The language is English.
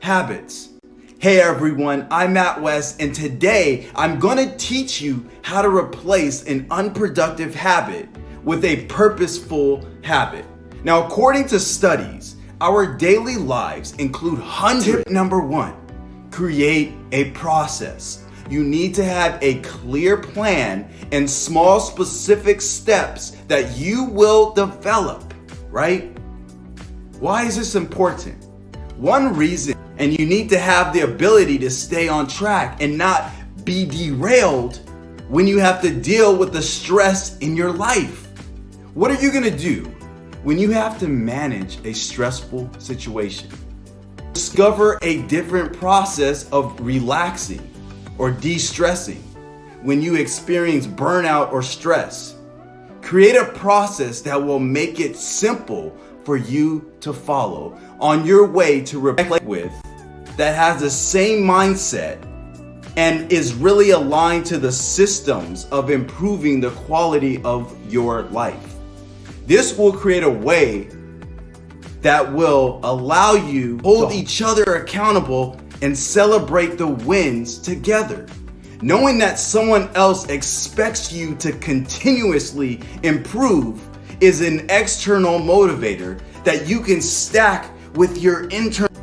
habits. Hey everyone, I'm Matt West, and today I'm going to teach you how to replace an unproductive habit with a purposeful habit. Now, according to studies, our daily lives include hundreds. Tip number 1, create a process. You need to have a clear plan and small specific steps that you will develop, right? Why is this important? One reason, and you need to have the ability to stay on track and not be derailed when you have to deal with the stress in your life. What are you gonna do when you have to manage a stressful situation? Discover a different process of relaxing or de-stressing when you experience burnout or stress. Create a process that will make it simple for you to follow on your way to replace with that has the same mindset and is really aligned to the systems of improving the quality of your life. This will create a way that will allow you to hold each other accountable and celebrate the wins together. Knowing that someone else expects you to continuously improve is an external motivator that you can stack with your internal